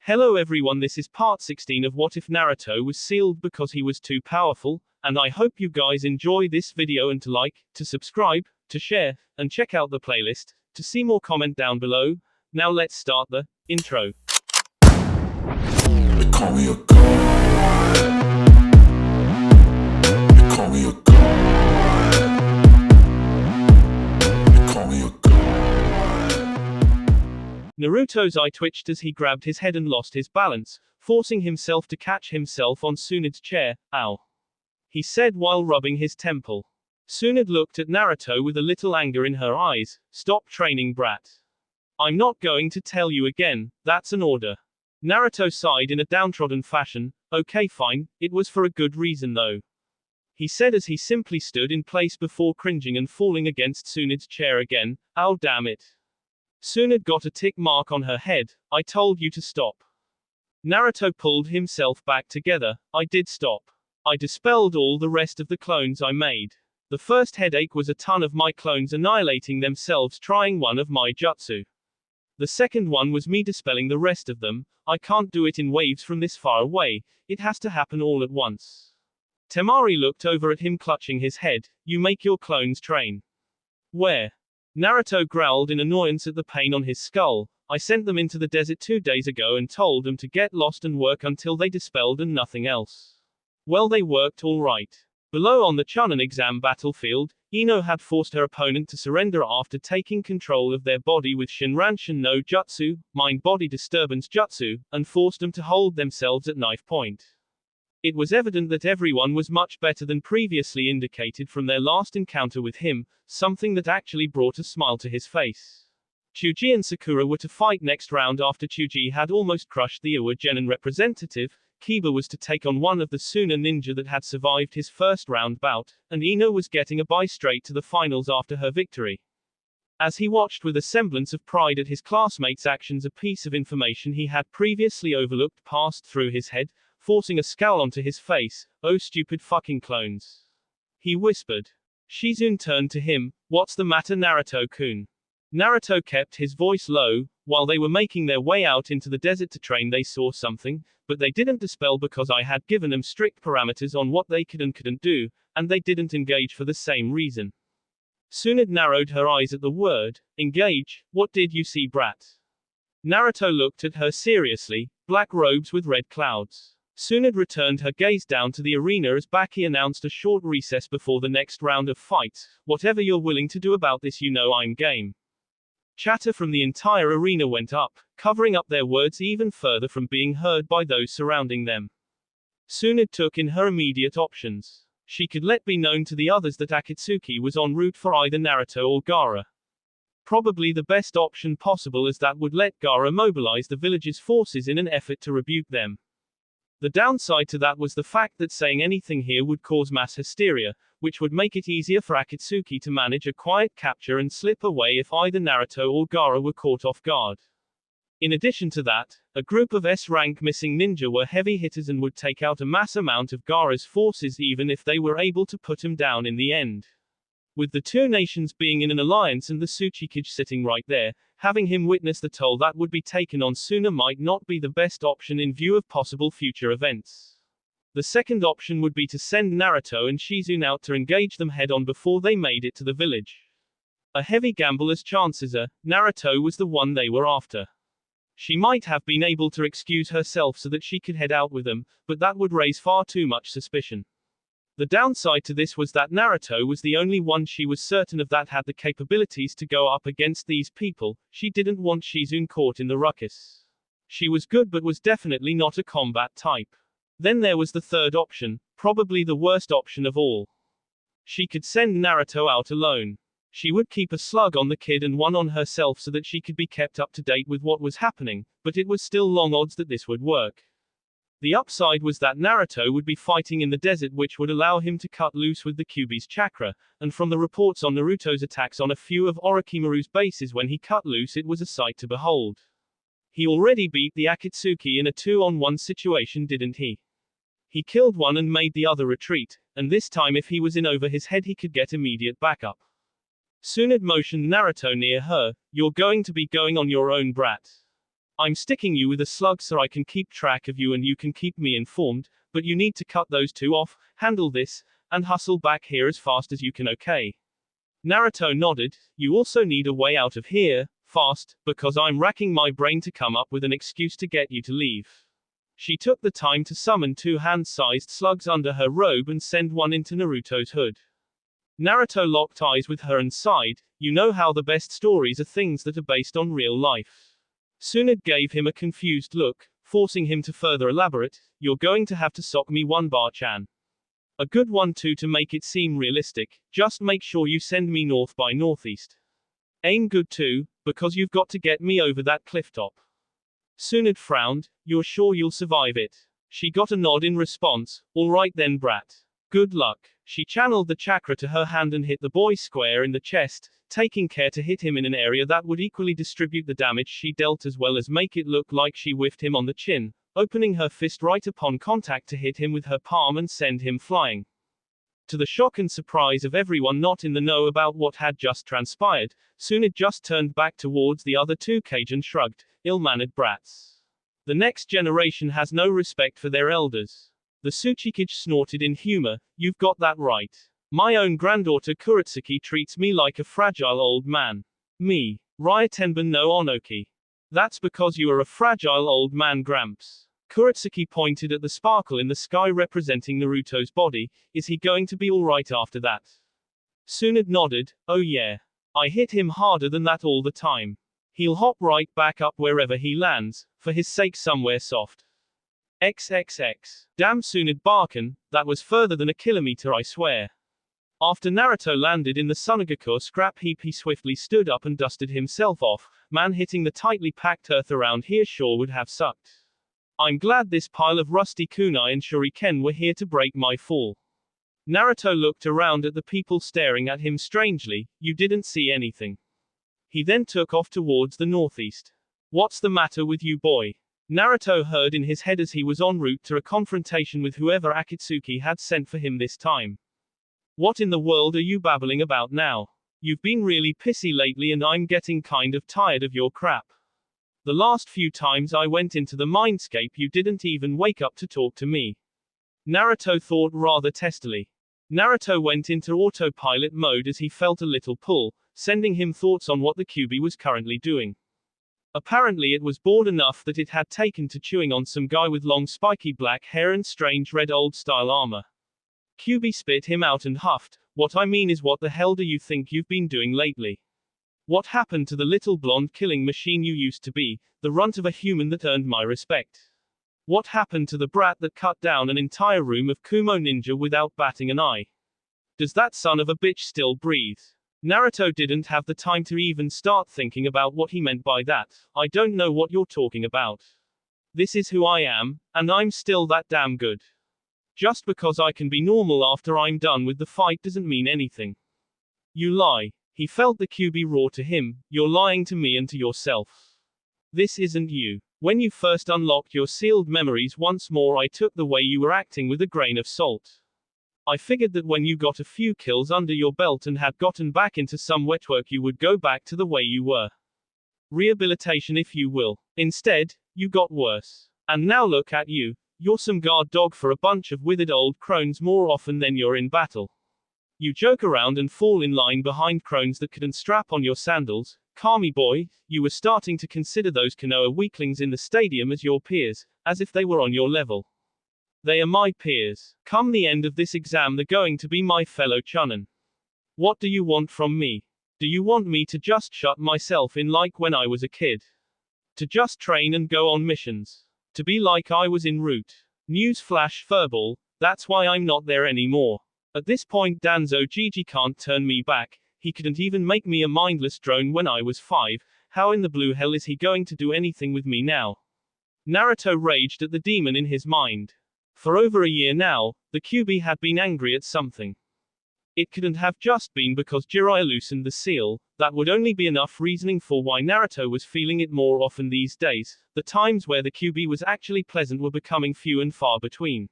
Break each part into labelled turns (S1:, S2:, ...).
S1: Hello everyone, this is part 16 of What If Naruto was sealed because he was too powerful, and I hope you guys enjoy this video and to like, to subscribe, to share, and check out the playlist, to see more comment down below. Now let's start the intro.
S2: They call me a god. They call me a god. They call me a god.
S1: Naruto's eye twitched as he grabbed his head and lost his balance, forcing himself to catch himself on Tsunade's chair. Ow, he said while rubbing his temple. Tsunade looked at Naruto with a little anger in her eyes. Stop training, brat. I'm not going to tell you again, that's an order. Naruto sighed in a downtrodden fashion. Okay fine, it was for a good reason though, he said as he simply stood in place before cringing and falling against Tsunade's chair again. Oh damn it. Tsunade got a tick mark on her head. I told you to stop. Naruto pulled himself back together. I did stop. I dispelled all the rest of the clones I made. The first headache was a ton of my clones annihilating themselves trying one of my jutsu. The second one was me dispelling the rest of them. I can't do it in waves from this far away, it has to happen all at once. Temari looked over at him clutching his head. You make your clones train. Where? Naruto growled in annoyance at the pain on his skull. I sent them into the desert 2 days ago and told them to get lost and work until they dispelled and nothing else. Well, they worked all right. Below on the Chunin exam battlefield, Ino had forced her opponent to surrender after taking control of their body with Shinranshin no Jutsu, mind-body disturbance jutsu, and forced them to hold themselves at knife point. It was evident that everyone was much better than previously indicated from their last encounter with him, something that actually brought a smile to his face. Chuji and Sakura were to fight next round after Chuji had almost crushed the Iwa Genin representative. Kiba was to take on one of the Suna ninja that had survived his first round bout, and Ino was getting a bye straight to the finals after her victory. As he watched with a semblance of pride at his classmates' actions, a piece of information he had previously overlooked passed through his head, forcing a scowl onto his face. Oh stupid fucking clones, he whispered. Shizune turned to him. What's the matter, Naruto-kun? Naruto kept his voice low. While they were making their way out into the desert to train, they saw something, but they didn't dispel because I had given them strict parameters on what they could and couldn't do, and they didn't engage for the same reason. Tsunade narrowed her eyes at the word engage. What did you see, brat? Naruto looked at her seriously. Black robes with red clouds. Tsunade returned her gaze down to the arena as Baki announced a short recess before the next round of fights. Whatever you're willing to do about this, you know I'm game. Chatter from the entire arena went up, covering up their words even further from being heard by those surrounding them. Tsunade took in her immediate options. She could let be known to the others that Akatsuki was en route for either Naruto or Gaara. Probably the best option possible, as that would let Gaara mobilize the village's forces in an effort to rebuke them. The downside to that was the fact that saying anything here would cause mass hysteria, which would make it easier for Akatsuki to manage a quiet capture and slip away if either Naruto or Gaara were caught off guard. In addition to that, a group of S-rank missing ninja were heavy hitters and would take out a mass amount of Gaara's forces even if they were able to put him down in the end. With the two nations being in an alliance and the Tsuchikage sitting right there, having him witness the toll that would be taken on Suna might not be the best option in view of possible future events. The second option would be to send Naruto and Shizune out to engage them head-on before they made it to the village. A heavy gamble, as chances are, Naruto was the one they were after. She might have been able to excuse herself so that she could head out with them, but that would raise far too much suspicion. The downside to this was that Naruto was the only one she was certain of that had the capabilities to go up against these people. She didn't want Shizune caught in the ruckus. She was good but was definitely not a combat type. Then there was the third option, probably the worst option of all. She could send Naruto out alone. She would keep a slug on the kid and one on herself so that she could be kept up to date with what was happening, but it was still long odds that this would work. The upside was that Naruto would be fighting in the desert, which would allow him to cut loose with the Kyuubi's chakra, and from the reports on Naruto's attacks on a few of Orochimaru's bases when he cut loose, it was a sight to behold. He already beat the Akatsuki in a 2-on-1 situation, didn't he? He killed one and made the other retreat, and this time if he was in over his head he could get immediate backup. Tsunade motioned Naruto near her. You're going to be going on your own, brat. I'm sticking you with a slug so I can keep track of you and you can keep me informed, but you need to cut those two off, handle this, and hustle back here as fast as you can, okay? Naruto nodded. You also need a way out of here, fast, because I'm racking my brain to come up with an excuse to get you to leave. She took the time to summon two hand-sized slugs under her robe and send one into Naruto's hood. Naruto locked eyes with her and sighed. You know how the best stories are things that are based on real life. Tsunade gave him a confused look, forcing him to further elaborate. You're going to have to sock me one bar-chan. A good one too to make it seem realistic. Just make sure you send me north by northeast. Aim good too, because you've got to get me over that cliff top. Tsunade frowned. You're sure you'll survive it? She got a nod in response. All right then, brat. Good luck. She channeled the chakra to her hand and hit the boy square in the chest, taking care to hit him in an area that would equally distribute the damage she dealt as well as make it look like she whiffed him on the chin, opening her fist right upon contact to hit him with her palm and send him flying. To the shock and surprise of everyone not in the know about what had just transpired, Tsunade just turned back towards the other two Kage and shrugged. Ill-mannered brats. The next generation has no respect for their elders. The Tsuchikage snorted in humor. You've got that right. My own granddaughter Kuretsuki treats me like a fragile old man. Me. Ryotenban no Onoki. That's because you are a fragile old man, Gramps. Kuretsuki pointed at the sparkle in the sky representing Naruto's body. Is he going to be alright after that? Tsunade nodded. Oh yeah. I hit him harder than that all the time. He'll hop right back up wherever he lands, for his sake somewhere soft. XXX. Damn Tsunade Barkin, that was further than a kilometer I swear. After Naruto landed in the Sunagaku scrap heap he swiftly stood up and dusted himself off. Man, hitting the tightly packed earth around here sure would have sucked. I'm glad this pile of rusty kunai and shuriken were here to break my fall. Naruto looked around at the people staring at him strangely. You didn't see anything. He then took off towards the northeast. What's the matter with you, boy? Naruto heard in his head as he was en route to a confrontation with whoever Akatsuki had sent for him this time. What in the world are you babbling about now? You've been really pissy lately and I'm getting kind of tired of your crap. The last few times I went into the mindscape you didn't even wake up to talk to me. Naruto thought rather testily. Naruto went into autopilot mode as he felt a little pull, sending him thoughts on what the Kyuubi was currently doing. Apparently it was bored enough that it had taken to chewing on some guy with long spiky black hair and strange red old-style armor. Kyuubi spit him out and huffed. What I mean is, what the hell do you think you've been doing lately? What happened to the little blonde killing machine you used to be, the runt of a human that earned my respect? What happened to the brat that cut down an entire room of Kumo ninja without batting an eye? Does that son of a bitch still breathe? Naruto didn't have the time to even start thinking about what he meant by that. I don't know what you're talking about. This is who I am, and I'm still that damn good. Just because I can be normal after I'm done with the fight doesn't mean anything. You lie. He felt the Kyuubi roar to him. You're lying to me and to yourself. This isn't you. When you first unlocked your sealed memories once more, I took the way you were acting with a grain of salt. I figured that when you got a few kills under your belt and had gotten back into some wetwork you would go back to the way you were. Rehabilitation if you will. Instead, you got worse. And now look at you. You're some guard dog for a bunch of withered old crones more often than you're in battle. You joke around and fall in line behind crones that couldn't strap on your sandals. Kami boy, you were starting to consider those Konoha weaklings in the stadium as your peers, as if they were on your level. They are my peers. Come the end of this exam they're going to be my fellow chunin. What do you want from me? Do you want me to just shut myself in like when I was a kid? To just train and go on missions? To be like I was in Route? Newsflash furball, that's why I'm not there anymore. At this point Danzo Gigi can't turn me back. He couldn't even make me a mindless drone when I was 5. How in the blue hell is he going to do anything with me now? Naruto raged at the demon in his mind. For over a year now, the Kyuubi had been angry at something. It couldn't have just been because Jiraiya loosened the seal. That would only be enough reasoning for why Naruto was feeling it more often these days. The times where the Kyuubi was actually pleasant were becoming few and far between.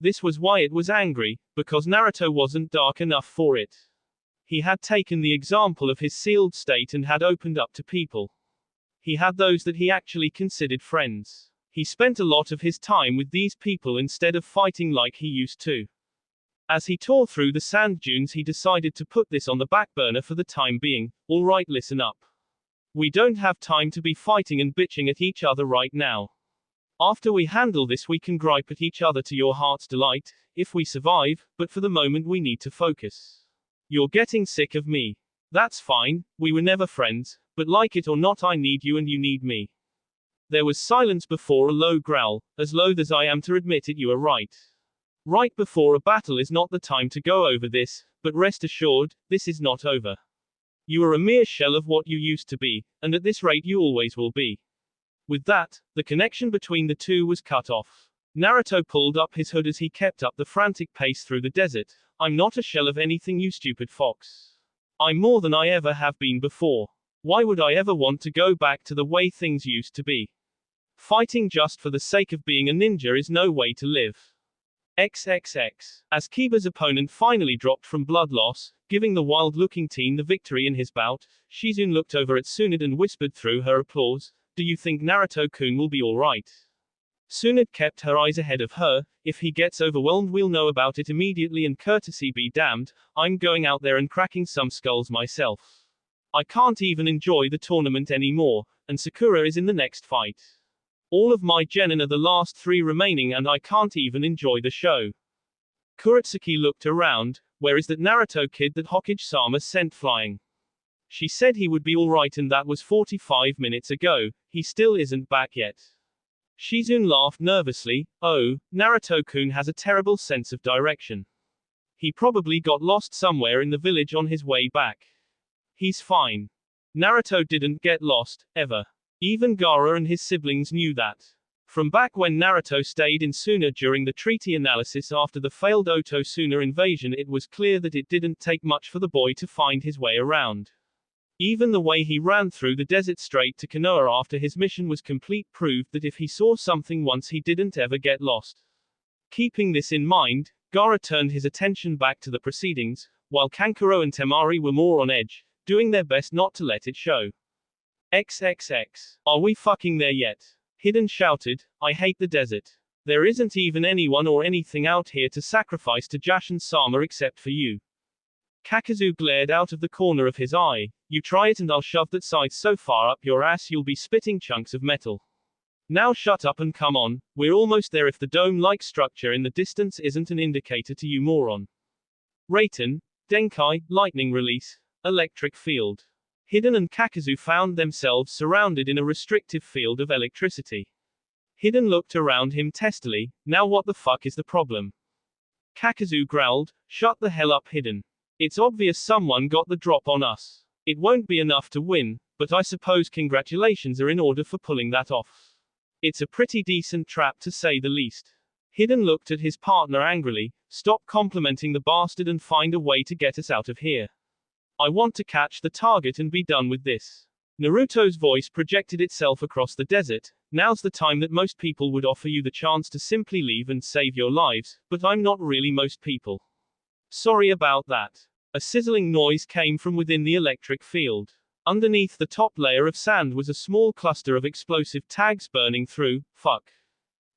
S1: This was why it was angry, because Naruto wasn't dark enough for it. He had taken the example of his sealed state and had opened up to people. He had those that he actually considered friends. He spent a lot of his time with these people instead of fighting like he used to. As he tore through the sand dunes, he decided to put this on the back burner for the time being. Alright, listen up. We don't have time to be fighting and bitching at each other right now. After we handle this, we can gripe at each other to your heart's delight, if we survive, but for the moment we need to focus. You're getting sick of me. That's fine, we were never friends, but like it or not, I need you and you need me. There was silence before a low growl. As loath as I am to admit it, you are right. Right before a battle is not the time to go over this, but rest assured, this is not over. You are a mere shell of what you used to be, and at this rate you always will be. With that, the connection between the two was cut off. Naruto pulled up his hood as he kept up the frantic pace through the desert. I'm not a shell of anything, you stupid fox. I'm more than I ever have been before. Why would I ever want to go back to the way things used to be? Fighting just for the sake of being a ninja is no way to live. XXX. As Kiba's opponent finally dropped from blood loss, giving the wild-looking teen the victory in his bout, Shizune looked over at Tsunade and whispered through her applause, "Do you think Naruto-kun will be alright?" Tsunade kept her eyes ahead of her. "If he gets overwhelmed, we'll know about it immediately, and courtesy be damned, I'm going out there and cracking some skulls myself. I can't even enjoy the tournament anymore, and Sakura is in the next fight. All of my genin are the last 3 remaining and I can't even enjoy the show." Kuretsuki looked around. Where is that Naruto kid that Hokage-sama sent flying? She said he would be alright and that was 45 minutes ago. He still isn't back yet. Shizune laughed nervously. Oh, Naruto-kun has a terrible sense of direction. He probably got lost somewhere in the village on his way back. He's fine. Naruto didn't get lost, ever. Even Gaara and his siblings knew that. From back when Naruto stayed in Suna during the treaty analysis after the failed Oto-Suna invasion, it was clear that it didn't take much for the boy to find his way around. Even the way he ran through the desert straight to Konoha after his mission was complete proof that if he saw something once, he didn't ever get lost. Keeping this in mind, Gaara turned his attention back to the proceedings, while Kankuro and Temari were more on edge, doing their best not to let it show. XXX. Are we fucking there yet? Hiden shouted, I hate the desert. There isn't even anyone or anything out here to sacrifice to Jashin-sama except for you. Kakazu glared out of the corner of his eye. You try it and I'll shove that scythe so far up your ass you'll be spitting chunks of metal. Now shut up and come on, we're almost there if the dome-like structure in the distance isn't an indicator to you, moron. Raiten, Denkai, lightning release, electric field. Hiden and Kakazu found themselves surrounded in a restrictive field of electricity. Hiden looked around him testily. Now what the fuck is the problem? Kakazu growled, shut the hell up, Hiden. It's obvious someone got the drop on us. It won't be enough to win, but I suppose congratulations are in order for pulling that off. It's a pretty decent trap to say the least. Hiden looked at his partner angrily. Stop complimenting the bastard and find a way to get us out of here. I want to catch the target and be done with this. Naruto's voice projected itself across the desert. Now's the time that most people would offer you the chance to simply leave and save your lives, but I'm not really most people. Sorry about that. A sizzling noise came from within the electric field. Underneath the top layer of sand was a small cluster of explosive tags burning through. Fuck.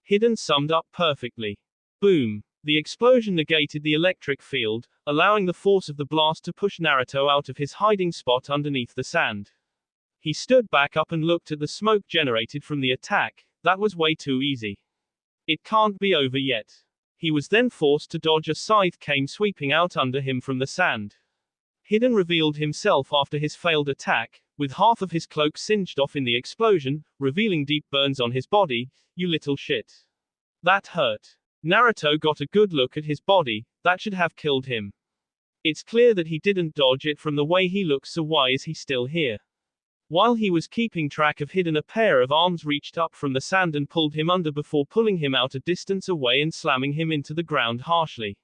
S1: Hiden summed up perfectly. Boom. The explosion negated the electric field, allowing the force of the blast to push Naruto out of his hiding spot underneath the sand. He stood back up and looked at the smoke generated from the attack. That was way too easy. It can't be over yet. He was then forced to dodge. A scythe came sweeping out under him from the sand. Hiden revealed himself after his failed attack, with half of his cloak singed off in the explosion, revealing deep burns on his body. You little shit. That hurt. Naruto got a good look at his body. That should have killed him. It's clear that he didn't dodge it from the way he looks, so why is he still here? While he was keeping track of Hiden, a pair of arms reached up from the sand and pulled him under before pulling him out a distance away and slamming him into the ground harshly.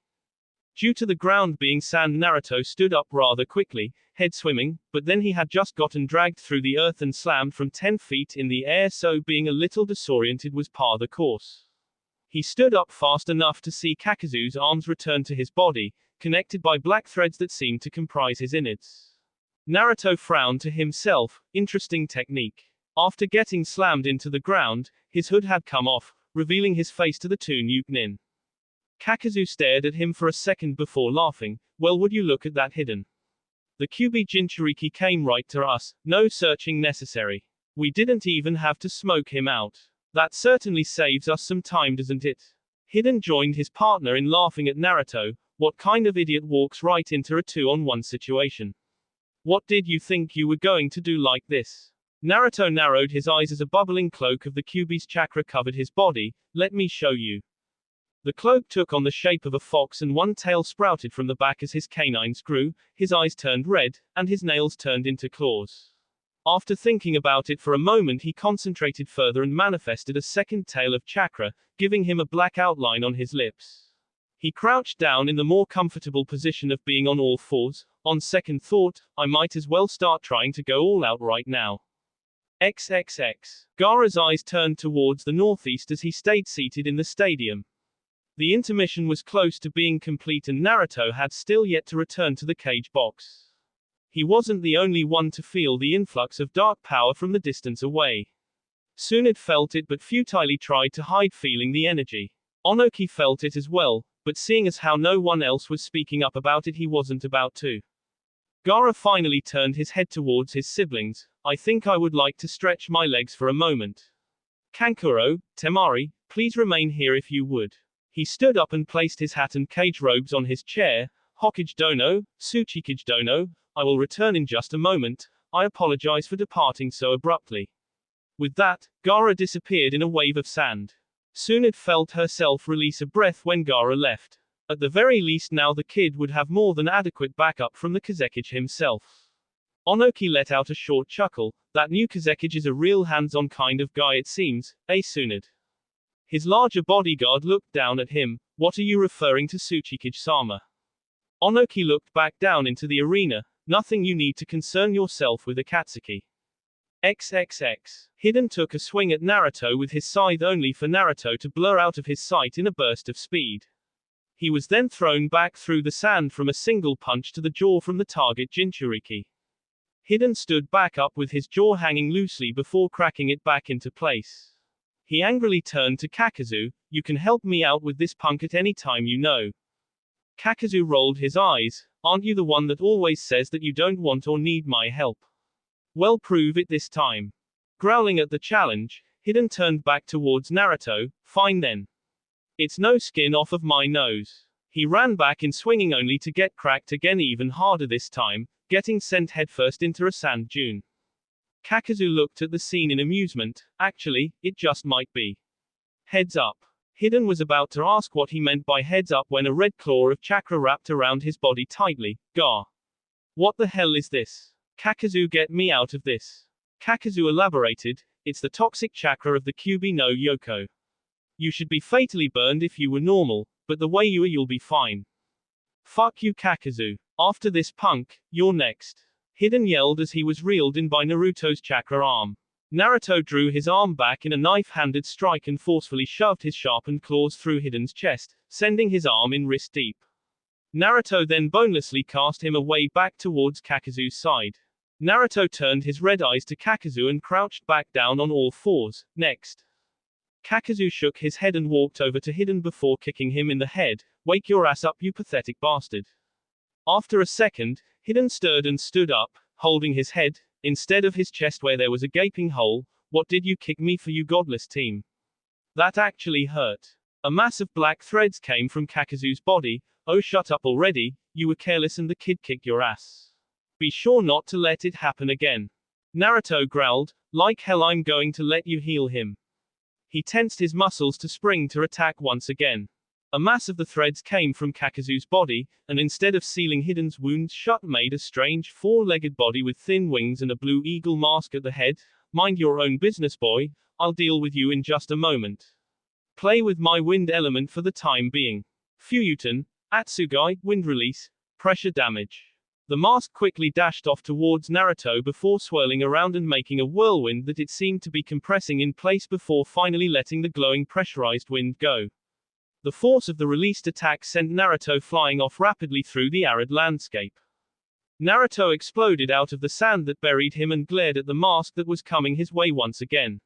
S1: Due to the ground being sand, Naruto stood up rather quickly, head swimming, but then he had just gotten dragged through the earth and slammed from 10 feet in the air, so being a little disoriented was par the course. He stood up fast enough to see Kakazu's arms return to his body, connected by black threads that seemed to comprise his innards. Naruto frowned to himself. Interesting technique. After getting slammed into the ground, his hood had come off, revealing his face to the two nuke nin. Kakazu stared at him for a second before laughing. Well, would you look at that, Hidden? The Kyuubi Jinchuriki came right to us, no searching necessary. We didn't even have to smoke him out. That certainly saves us some time, doesn't it? Hidden joined his partner in laughing at Naruto. What kind of idiot walks right into a 2-on-1 situation? What did you think you were going to do like this? Naruto narrowed his eyes as a bubbling cloak of the Kyuubi's chakra covered his body. Let me show you. The cloak took on the shape of a fox and one tail sprouted from the back as his canines grew, his eyes turned red, and his nails turned into claws. After thinking about it for a moment, he concentrated further and manifested a second tail of chakra, giving him a black outline on his lips. He crouched down in the more comfortable position of being on all fours. On second thought, I might as well start trying to go all out right now. XXX. Gaara's eyes turned towards the northeast as he stayed seated in the stadium. The intermission was close to being complete and Naruto had still yet to return to the cage box. He wasn't the only one to feel the influx of dark power from the distance away. Tsunade felt it but futilely tried to hide feeling the energy. Onoki felt it as well, but seeing as how no one else was speaking up about it, he wasn't about to. Gaara finally turned his head towards his siblings. I think I would like to stretch my legs for a moment. Kankuro, Temari, please remain here if you would. He stood up and placed his hat and cage robes on his chair. Hokage dono, Tsuchikage dono, I will return in just a moment. I apologize for departing so abruptly. With that, Gaara disappeared in a wave of sand. Tsunade felt herself release a breath when Gaara left. At the very least now the kid would have more than adequate backup from the Kazekage himself. Onoki let out a short chuckle. That new Kazekage is a real hands-on kind of guy it seems, eh Tsunade? His larger bodyguard looked down at him. What are you referring to, Tsuchikage-sama? Onoki looked back down into the arena. Nothing you need to concern yourself with, Akatsuki. XXX. Hidden took a swing at Naruto with his scythe only for Naruto to blur out of his sight in a burst of speed. He was then thrown back through the sand from a single punch to the jaw from the target Jinchuriki. Hidden stood back up with his jaw hanging loosely before cracking it back into place. He angrily turned to Kakazu. You can help me out with this punk at any time, you know. Kakazu rolled his eyes. Aren't you the one that always says that you don't want or need my help? Well, prove it this time. Growling at the challenge, Hidden turned back towards Naruto. Fine then. It's no skin off of my nose. He ran back in swinging only to get cracked again even harder this time, getting sent headfirst into a sand dune. Kakazu looked at the scene in amusement. Actually, it just might be. Heads up. Hidden was about to ask what he meant by heads up when a red claw of chakra wrapped around his body tightly. Gar. What the hell is this? Kakazu, get me out of this. Kakazu elaborated. It's the toxic chakra of the Kyuubi no Yoko. You should be fatally burned if you were normal, but the way you are you'll be fine. Fuck you, Kakazu. After this punk, you're next. Hidden yelled as he was reeled in by Naruto's chakra arm. Naruto drew his arm back in a knife-handed strike and forcefully shoved his sharpened claws through Hidden's chest, sending his arm in wrist deep. Naruto then bonelessly cast him away back towards Kakazu's side. Naruto turned his red eyes to Kakazu and crouched back down on all fours. Next. Kakazu shook his head and walked over to Hidden before kicking him in the head. Wake your ass up, you pathetic bastard. After a second, Hidden stirred and stood up, holding his head, instead of his chest where there was a gaping hole. What did you kick me for, you godless team? That actually hurt. A mass of black threads came from Kakazu's body. Oh, shut up already, you were careless and the kid kicked your ass. Be sure not to let it happen again. Naruto growled. Like hell I'm going to let you heal him. He tensed his muscles to spring to attack once again. A mass of the threads came from Kakazu's body, and instead of sealing Hidden's wounds shut made a strange four-legged body with thin wings and a blue eagle mask at the head. Mind your own business, boy. I'll deal with you in just a moment. Play with my wind element for the time being. Fuyuten, Atsugai, wind release, pressure damage. The mask quickly dashed off towards Naruto before swirling around and making a whirlwind that it seemed to be compressing in place before finally letting the glowing pressurized wind go. The force of the released attack sent Naruto flying off rapidly through the arid landscape. Naruto exploded out of the sand that buried him and glared at the mask that was coming his way once again.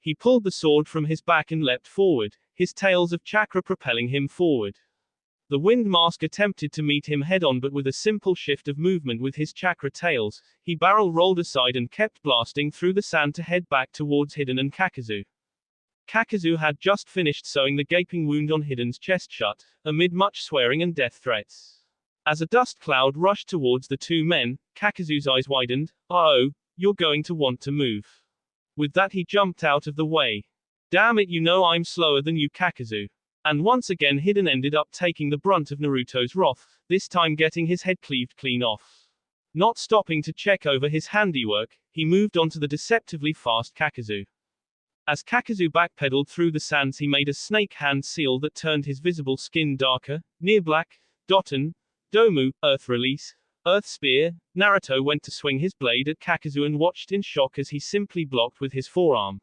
S1: He pulled the sword from his back and leapt forward, his tails of chakra propelling him forward. The wind mask attempted to meet him head-on, but with a simple shift of movement with his chakra tails, he barrel rolled aside and kept blasting through the sand to head back towards Hiden and Kakazu. Kakazu had just finished sewing the gaping wound on Hiden's chest shut, amid much swearing and death threats. As a dust cloud rushed towards the two men, Kakazu's eyes widened. "Oh, you're going to want to move." With that he jumped out of the way. "Damn it, you know I'm slower than you, Kakazu." And once again Hiden ended up taking the brunt of Naruto's wrath, this time getting his head cleaved clean off. Not stopping to check over his handiwork, he moved on to the deceptively fast Kakazu. As Kakazu backpedaled through the sands, he made a snake hand seal that turned his visible skin darker, near black. Doton, Domu, Earth Release, Earth Spear. Naruto went to swing his blade at Kakazu and watched in shock as he simply blocked with his forearm.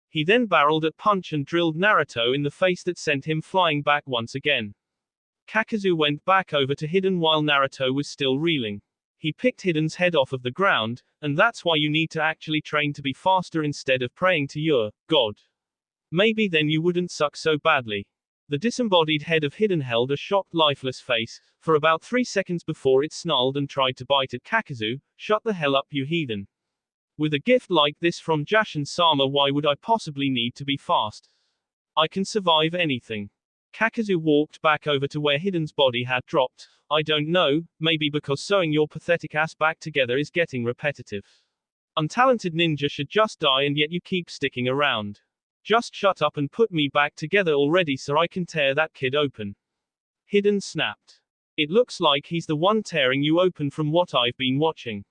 S1: He then barreled at punch and drilled Naruto in the face that sent him flying back once again. Kakazu went back over to Hiden while Naruto was still reeling. He picked Hiden's head off of the ground, and that's why you need to actually train to be faster instead of praying to your God. Maybe then you wouldn't suck so badly. The disembodied head of Hiden held a shocked, lifeless face for about 3 seconds before it snarled and tried to bite at Kakazu. "Shut the hell up, you heathen. With a gift like this from Jashin-sama, why would I possibly need to be fast? I can survive anything." Kakazu walked back over to where Hiden's body had dropped. "I don't know, maybe because sewing your pathetic ass back together is getting repetitive. Untalented ninja should just die and yet you keep sticking around. Just shut up and put me back together already so I can tear that kid open." Hiden snapped. "It looks like he's the one tearing you open from what I've been watching,"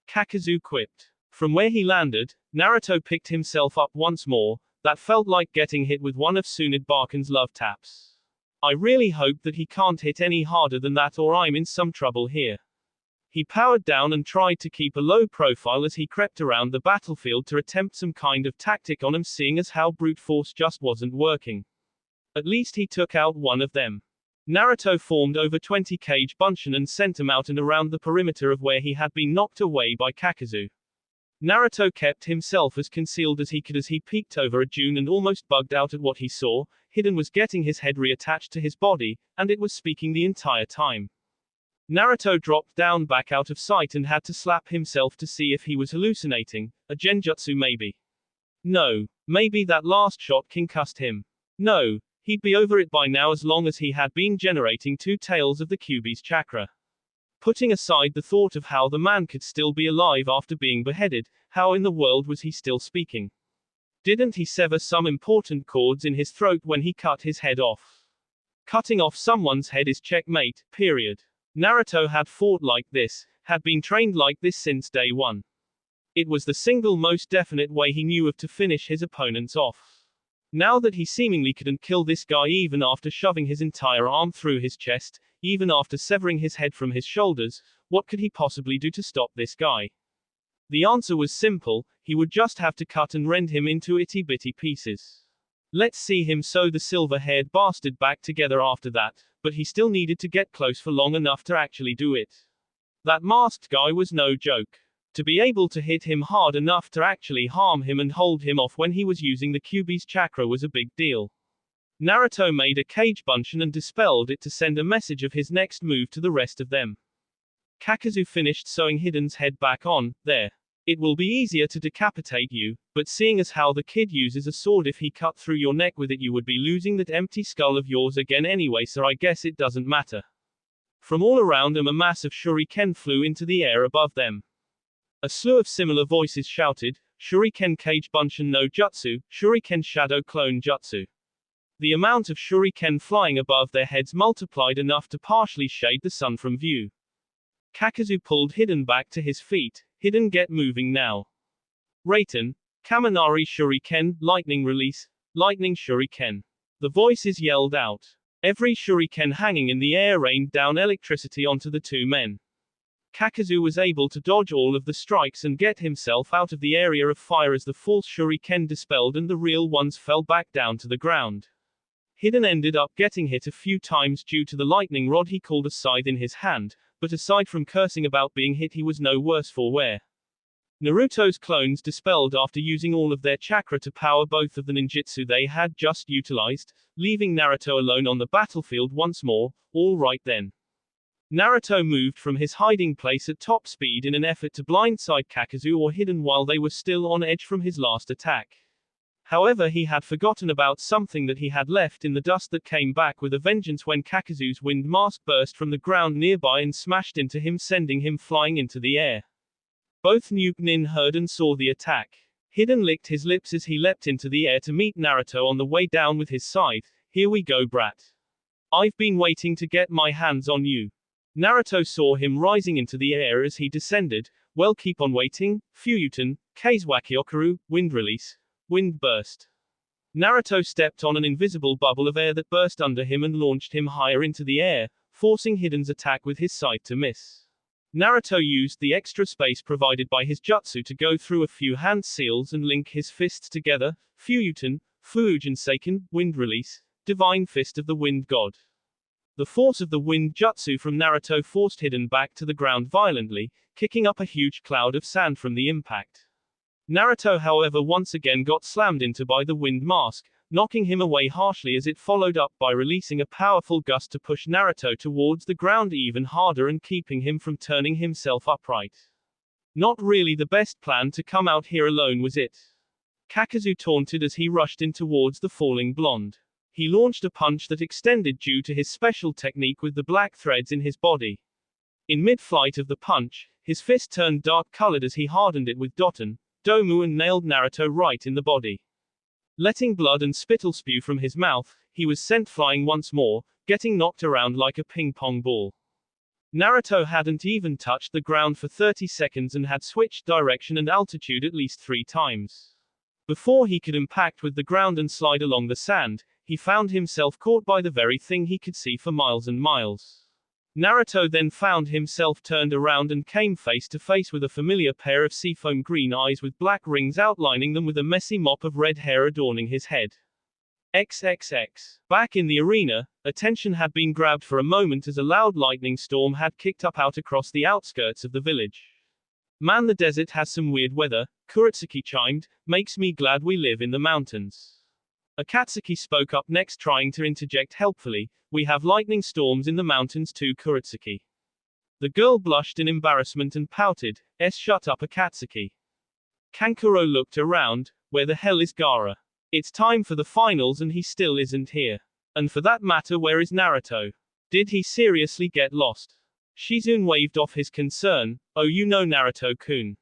S1: Kakazu quipped. From where he landed, Naruto picked himself up once more. That felt like getting hit with one of Tsunade Barkan's love taps. "I really hope that he can't hit any harder than that or I'm in some trouble here." He powered down and tried to keep a low profile as he crept around the battlefield to attempt some kind of tactic on him, seeing as how brute force just wasn't working. At least he took out one of them. Naruto formed over 20 Kage Bunshin and sent him out and around the perimeter of where he had been knocked away by Kakazu. Naruto kept himself as concealed as he could as he peeked over a dune and almost bugged out at what he saw. Hiden was getting his head reattached to his body, and it was speaking the entire time. Naruto dropped down back out of sight and had to slap himself to see if he was hallucinating. A genjutsu maybe. No. Maybe that last shot concussed him. No. He'd be over it by now as long as he had been generating 2 tails of the Kyuubi's chakra. Putting aside the thought of how the man could still be alive after being beheaded, how in the world was he still speaking? Didn't he sever some important cords in his throat when he cut his head off? Cutting off someone's head is checkmate, period. Naruto had fought like this, had been trained like this since day one. It was the single most definite way he knew of to finish his opponents off. Now that he seemingly couldn't kill this guy even after shoving his entire arm through his chest, even after severing his head from his shoulders, what could he possibly do to stop this guy? The answer was simple, he would just have to cut and rend him into itty-bitty pieces. Let's see him sew the silver-haired bastard back together after that, but he still needed to get close for long enough to actually do it. That masked guy was no joke. To be able to hit him hard enough to actually harm him and hold him off when he was using the Kyuubi's chakra was a big deal. Naruto made a Kage Bunshin and dispelled it to send a message of his next move to the rest of them. Kakazu finished sewing Hiden's head back on. "There. It will be easier to decapitate you, but seeing as how the kid uses a sword, if he cut through your neck with it you would be losing that empty skull of yours again anyway, so I guess it doesn't matter." From all around them a mass of shuriken flew into the air above them. A slew of similar voices shouted, "Shuriken Kage Bunshin no Jutsu, Shuriken Shadow Clone Jutsu." The amount of shuriken flying above their heads multiplied enough to partially shade the sun from view. Kakazu pulled Hiden back to his feet. "Hiden, get moving now." Raiten, Kaminari Shuriken, Lightning Release, Lightning Shuriken. The voices yelled out. Every shuriken hanging in the air rained down electricity onto the two men. Kakazu was able to dodge all of the strikes and get himself out of the area of fire as the false shuriken dispelled and the real ones fell back down to the ground. Hiden ended up getting hit a few times due to the lightning rod he called a scythe in his hand. but aside from cursing about being hit, he was no worse for wear. Naruto's clones dispelled after using all of their chakra to power both of the ninjutsu they had just utilized, leaving Naruto alone on the battlefield once more. All right then. Naruto moved from his hiding place at top speed in an effort to blindside Kakazu or Hidden while they were still on edge from his last attack. However, he had forgotten about something that he had left in the dust that came back with a vengeance when Kakazu's wind mask burst from the ground nearby and smashed into him, sending him flying into the air. Both Nin heard and saw the attack. Hidden licked his lips as he leapt into the air to meet Naruto on the way down with his scythe. Here we go, brat. I've been waiting to get my hands on you. Naruto saw him rising into the air as he descended. Well, keep on waiting. Fuyuten, Kaizewakiokaru, wind release. Wind burst. Naruto stepped on an invisible bubble of air that burst under him and launched him higher into the air, forcing Hidden's attack with his scythe to miss. Naruto used the extra space provided by his jutsu to go through a few hand seals and link his fists together. Fuyuten, Fuujin Seiken, wind release, divine fist of the wind god. The force of the wind jutsu from Naruto forced Hidden back to the ground violently, kicking up a huge cloud of sand from the impact. Naruto, however, once again got slammed into by the wind mask, knocking him away harshly as it followed up by releasing a powerful gust to push Naruto towards the ground even harder and keeping him from turning himself upright. Not really the best plan to come out here alone, was it? Kakazu taunted as he rushed in towards the falling blonde. He launched a punch that extended due to his special technique with the black threads in his body. In mid-flight of the punch, his fist turned dark-colored as he hardened it with Doton, Domu and nailed Naruto right in the body. Letting blood and spittle spew from his mouth, he was sent flying once more, getting knocked around like a ping-pong ball. Naruto hadn't even touched the ground for 30 seconds and had switched direction and altitude at least 3 times. Before he could impact with the ground and slide along the sand, he found himself caught by the very thing he could see for miles and miles. Naruto then found himself turned around and came face to face with a familiar pair of seafoam green eyes with black rings outlining them with a messy mop of red hair adorning his head. XXX. Back in the arena, attention had been grabbed for a moment as a loud lightning storm had kicked up out across the outskirts of the village. Man, the desert has some weird weather, Kuretsuki chimed, makes me glad we live in the mountains. Akatsuki spoke up next, trying to interject helpfully, we have lightning storms in the mountains too, Kuretsuki. The girl blushed in embarrassment and pouted, shut up, Akatsuki. Kankuro looked around, where the hell is Gaara? It's time for the finals and he still isn't here. And for that matter, where is Naruto? Did he seriously get lost? Shizune waved off his concern, oh, you know Naruto-kun.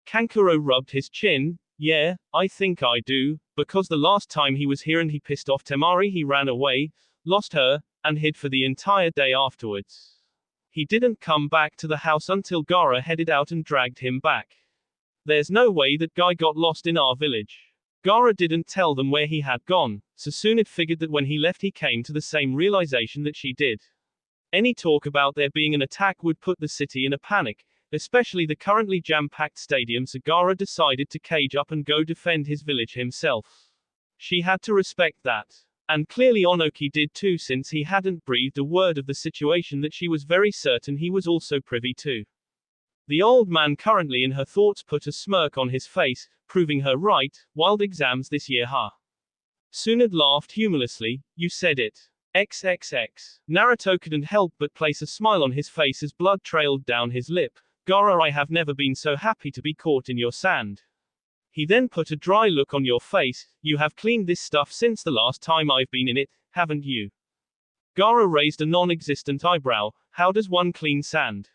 S1: Kankuro rubbed his chin, yeah, I think I do, because the last time he was here and he pissed off Temari, he ran away, lost her, and hid for the entire day afterwards. He didn't come back to the house until Gaara headed out and dragged him back. There's no way that guy got lost in our village. Gaara didn't tell them where he had gone, so Tsunade figured that when he left he came to the same realization that she did. Any talk about there being an attack would put the city in a panic, especially the currently jam-packed stadium, so Gaara decided to cage up and go defend his village himself. She had to respect that. And clearly Onoki did too, since he hadn't breathed a word of the situation that she was very certain he was also privy to. The old man, currently in her thoughts, put a smirk on his face, proving her right. Wild exams this year, huh? Tsunade laughed humorlessly, you said it. XXX. Naruto couldn't help but place a smile on his face as blood trailed down his lip. Gaara, I have never been so happy to be caught in your sand. He then put a dry look on your face, you have cleaned this stuff since the last time I've been in it, haven't you? Gaara raised a non-existent eyebrow, how does one clean sand?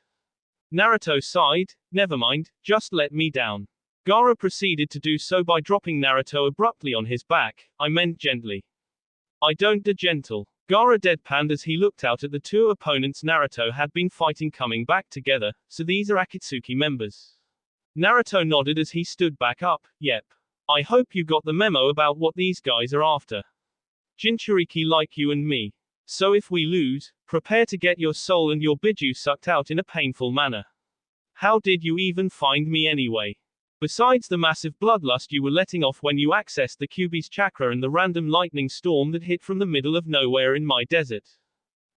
S1: Naruto sighed, never mind, just let me down. Gaara proceeded to do so by dropping Naruto abruptly on his back, I meant gently. I don't do gentle. Gaara deadpanned as he looked out at the 2 opponents Naruto had been fighting coming back together, so these are Akatsuki members. Naruto nodded as he stood back up, yep. I hope you got the memo about what these guys are after. Jinchuriki like you and me. So if we lose, prepare to get your soul and your biju sucked out in a painful manner. How did you even find me anyway? Besides the massive bloodlust you were letting off when you accessed the Kyuubi's chakra and the random lightning storm that hit from the middle of nowhere in my desert.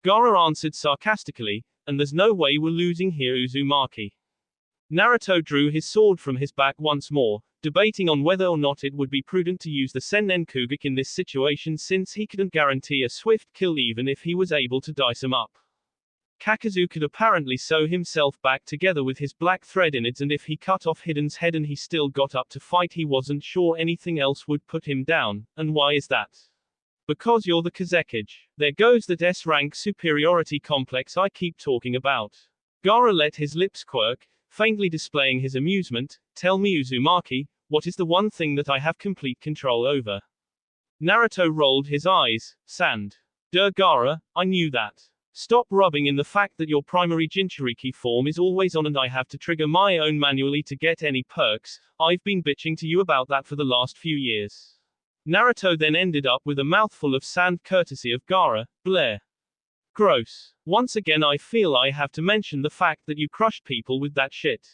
S1: Gaara answered sarcastically, and there's no way we're losing here, Uzumaki. Naruto drew his sword from his back once more, debating on whether or not it would be prudent to use the Sennenkugeki in this situation since he couldn't guarantee a swift kill even if he was able to dice him up. Kakazu could apparently sew himself back together with his black thread innards, and if he cut off Hiden's head and he still got up to fight, he wasn't sure anything else would put him down. And why is that? Because you're the Kazekage. There goes that S-rank superiority complex I keep talking about. Gaara let his lips quirk, faintly displaying his amusement. Tell me, Uzumaki, what is the one thing that I have complete control over? Naruto rolled his eyes. Sand. Gaara, I knew that. Stop rubbing in the fact that your primary Jinchuriki form is always on and I have to trigger my own manually to get any perks. I've been bitching to you about that for the last few years. Naruto then ended up with a mouthful of sand courtesy of Gaara. Blair. Gross. Once again I feel I have to mention the fact that you crushed people with that shit.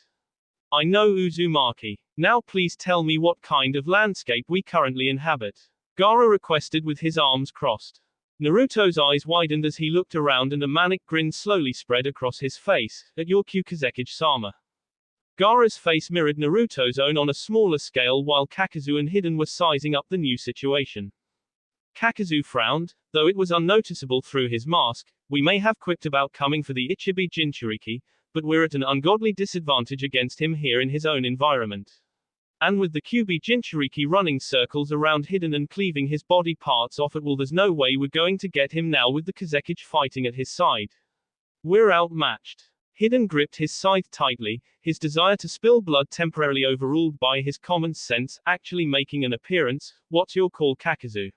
S1: I know, Uzumaki. Now please tell me what kind of landscape we currently inhabit. Gaara requested with his arms crossed. Naruto's eyes widened as he looked around and a manic grin slowly spread across his face. At your Kazekage-sama. Gaara's face mirrored Naruto's own on a smaller scale while Kakazu and Hiden were sizing up the new situation. Kakazu frowned, though it was unnoticeable through his mask. We may have quipped about coming for the Ichibi Jinchuriki, but we're at an ungodly disadvantage against him here in his own environment. And with the Kyuubi Jinchuriki running circles around Hiden and cleaving his body parts off at will, there's no way we're going to get him now with the Kazekage fighting at his side. We're outmatched. Hiden gripped his scythe tightly, his desire to spill blood temporarily overruled by his common sense actually making an appearance. What's your call, Kakazu?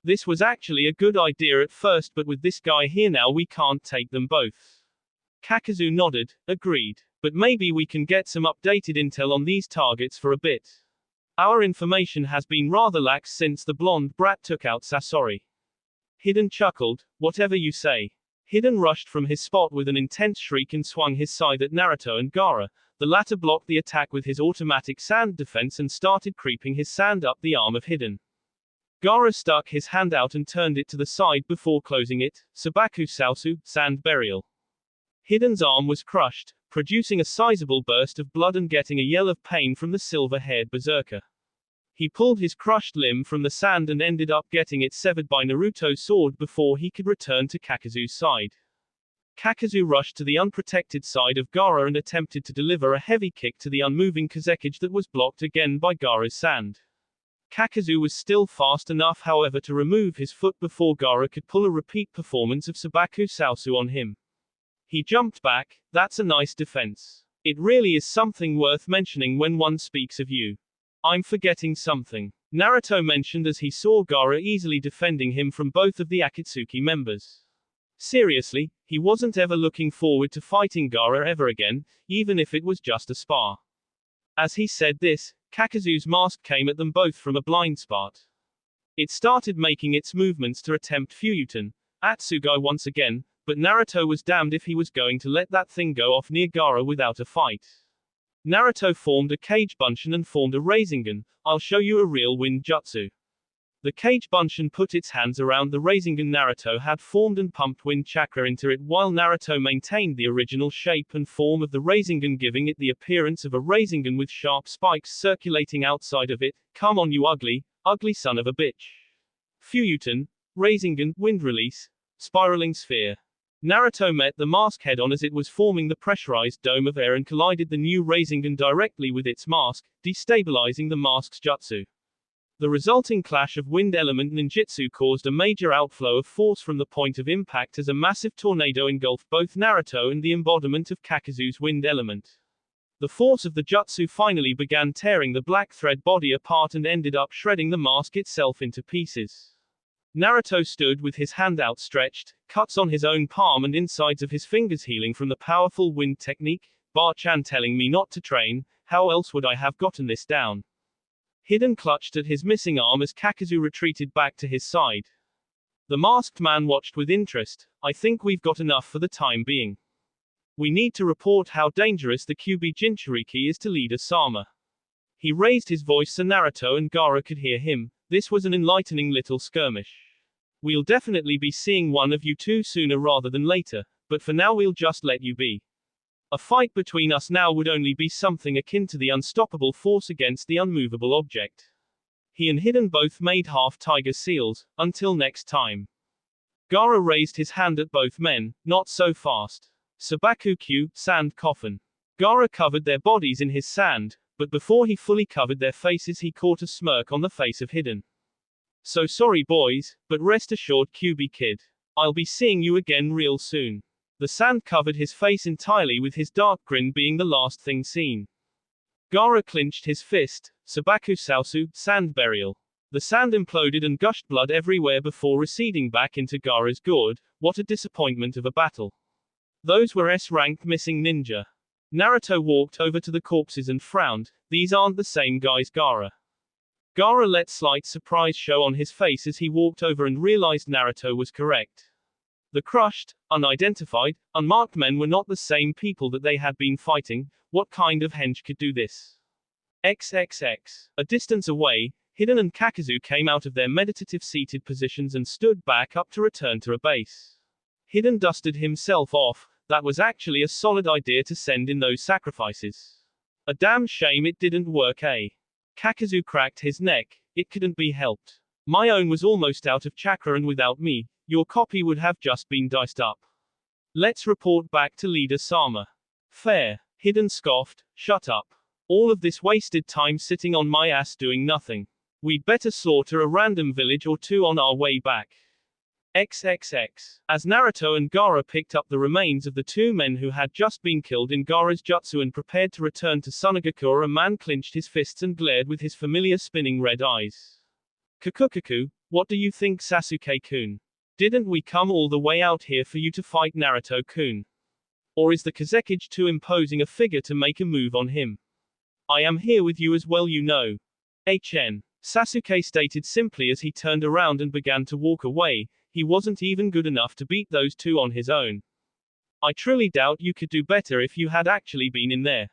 S1: This was actually a good idea at first, but with this guy here now we can't take them both. Kakazu nodded, agreed. But maybe we can get some updated intel on these targets for a bit. Our information has been rather lax since the blonde brat took out Sasori. Hiden chuckled, whatever you say. Hiden rushed from his spot with an intense shriek and swung his scythe at Naruto and Gaara. The latter blocked the attack with his automatic sand defense and started creeping his sand up the arm of Hiden. Gaara stuck his hand out and turned it to the side before closing it. Sabaku Sausu, sand burial. Hiden's arm was crushed, producing a sizable burst of blood and getting a yell of pain from the silver-haired berserker. He pulled his crushed limb from the sand and ended up getting it severed by Naruto's sword before he could return to Kakazu's side. Kakazu rushed to the unprotected side of Gaara and attempted to deliver a heavy kick to the unmoving Kazekage that was blocked again by Gaara's sand. Kakazu was still fast enough, however, to remove his foot before Gaara could pull a repeat performance of Sabaku Sausu on him. He jumped back. That's a nice defense. It really is something worth mentioning when one speaks of you. I'm forgetting something. Naruto mentioned as he saw Gaara easily defending him from both of the Akatsuki members. Seriously, he wasn't ever looking forward to fighting Gaara ever again, even if it was just a spar. As he said this, Kakazu's mask came at them both from a blind spot. It started making its movements to attempt Fuyuten, Atsugai once again, but Naruto was damned if he was going to let that thing go off near Gaara without a fight. Naruto formed a Kage Bunshin and formed a Rasengan. I'll show you a real wind jutsu. The Kage Bunshin put its hands around the Rasengan Naruto had formed and pumped wind chakra into it while Naruto maintained the original shape and form of the Rasengan, giving it the appearance of a Rasengan with sharp spikes circulating outside of it. Come on, you ugly, ugly son of a bitch. Fuyuten, Rasengan, wind release, spiraling sphere. Naruto met the mask head-on as it was forming the pressurized dome of air and collided the new Rasengan directly with its mask, destabilizing the mask's jutsu. The resulting clash of wind element ninjutsu caused a major outflow of force from the point of impact as a massive tornado engulfed both Naruto and the embodiment of Kakazu's wind element. The force of the jutsu finally began tearing the black thread body apart and ended up shredding the mask itself into pieces. Naruto stood with his hand outstretched, cuts on his own palm and insides of his fingers healing from the powerful wind technique. Bar-chan telling me not to train, how else would I have gotten this down? Hiden clutched at his missing arm as Kakazu retreated back to his side. The masked man watched with interest. I think we've got enough for the time being. We need to report how dangerous the Kyuubi Jinchuriki is to leader Sama. He raised his voice so Naruto and Gaara could hear him. This was an enlightening little skirmish. We'll definitely be seeing one of you two sooner rather than later. but for now we'll just let you be. A fight between us now would only be something akin to the unstoppable force against the unmovable object. He and Hidden both made half tiger seals. Until next time. Gaara raised his hand at both men. Not so fast. Sabaku-Q, sand coffin. Gaara covered their bodies in his sand, but before he fully covered their faces he caught a smirk on the face of Hidden. So sorry boys, but rest assured QB kid. I'll be seeing you again real soon. The sand covered his face entirely, with his dark grin being the last thing seen. Gaara clenched his fist. Sabaku Sausu, sand burial. The sand imploded and gushed blood everywhere before receding back into Gaara's gourd. What a disappointment of a battle. Those were S-rank missing ninja. Naruto walked over to the corpses and frowned. These aren't the same guys, Gaara. Gaara let slight surprise show on his face as he walked over and realized Naruto was correct. The crushed, unidentified, unmarked men were not the same people that they had been fighting. What kind of hench could do this? XXX. A distance away, Hidden and Kakazu came out of their meditative seated positions and stood back up to return to a base. Hidden dusted himself off. That was actually a solid idea to send in those sacrifices. A damn shame it didn't work, eh? Kakazu cracked his neck. It couldn't be helped. My own was almost out of chakra, and without me, your copy would have just been diced up. Let's report back to Leader Sama. Fair. Hidden scoffed. Shut up. All of this wasted time sitting on my ass doing nothing. We'd better slaughter a random village or two on our way back. XXX. As Naruto and Gaara picked up the remains of the two men who had just been killed in Gaara's jutsu and prepared to return to Sunagakure, a man clenched his fists and glared with his familiar spinning red eyes. Kakukaku, what do you think, Sasuke-kun? Didn't we come all the way out here for you to fight Naruto-kun? Or is the Kazekage too imposing a figure to make a move on him? I am here with you as well, you know. HN. Sasuke stated simply as he turned around and began to walk away. He wasn't even good enough to beat those two on his own. I truly doubt you could do better if you had actually been in there.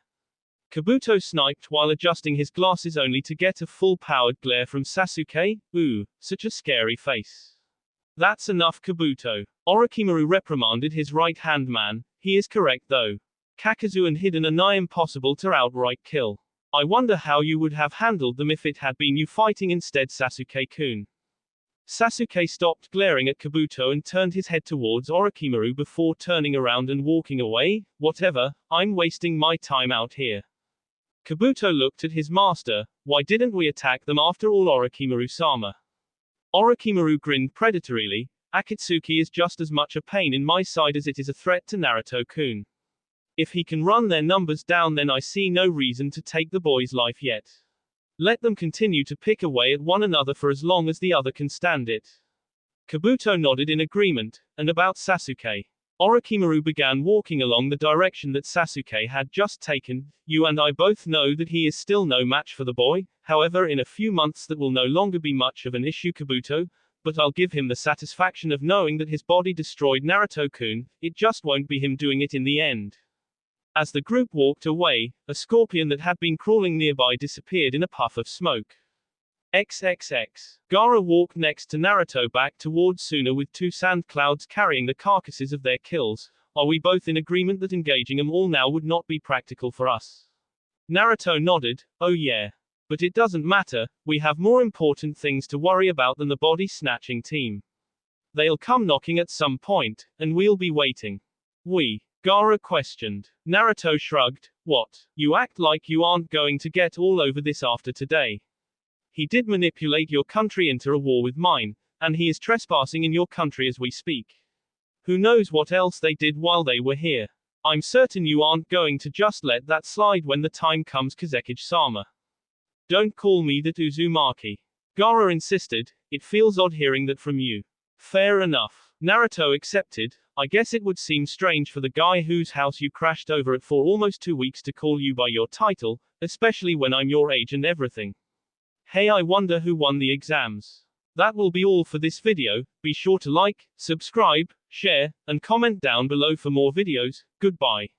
S1: Kabuto sniped while adjusting his glasses only to get a full-powered glare from Sasuke. Ooh, such a scary face. That's enough, Kabuto. Orochimaru reprimanded his right-hand man. He is correct though. Kakazu and Hidden are nigh impossible to outright kill. I wonder how you would have handled them if it had been you fighting instead, Sasuke-kun. Sasuke stopped glaring at Kabuto and turned his head towards Orochimaru before turning around and walking away. Whatever, I'm wasting my time out here. Kabuto looked at his master. Why didn't we attack them after all, Orochimaru-sama? Orochimaru grinned predatorily. Akatsuki is just as much a pain in my side as it is a threat to Naruto-kun. If he can run their numbers down, then I see no reason to take the boy's life yet. Let them continue to pick away at one another for as long as the other can stand it. Kabuto nodded in agreement. And about Sasuke? Orochimaru began walking along the direction that Sasuke had just taken. You and I both know that he is still no match for the boy. However, in a few months that will no longer be much of an issue, Kabuto. But I'll give him the satisfaction of knowing that his body destroyed Naruto-kun. It just won't be him doing it in the end. As the group walked away, a scorpion that had been crawling nearby disappeared in a puff of smoke. XXX. Gaara walked next to Naruto back towards Suna with two sand clouds carrying the carcasses of their kills. Are we both in agreement that engaging them all now would not be practical for us? Naruto nodded. Oh yeah. But it doesn't matter, we have more important things to worry about than the body snatching team. They'll come knocking at some point, and we'll be waiting. Gaara questioned. Naruto shrugged. What? You act like you aren't going to get all over this after today. He did manipulate your country into a war with mine, and he is trespassing in your country as we speak. Who knows what else they did while they were here. I'm certain you aren't going to just let that slide when the time comes, Kazekage-sama. Don't call me that, Uzumaki. Gaara insisted. It feels odd hearing that from you. Fair enough. Naruto accepted. I guess it would seem strange for the guy whose house you crashed over it for almost 2 weeks to call you by your title, especially when I'm your age and everything. Hey, I wonder who won the exams. That will be all for this video. Be sure to like, subscribe, share, and comment down below for more videos. Goodbye.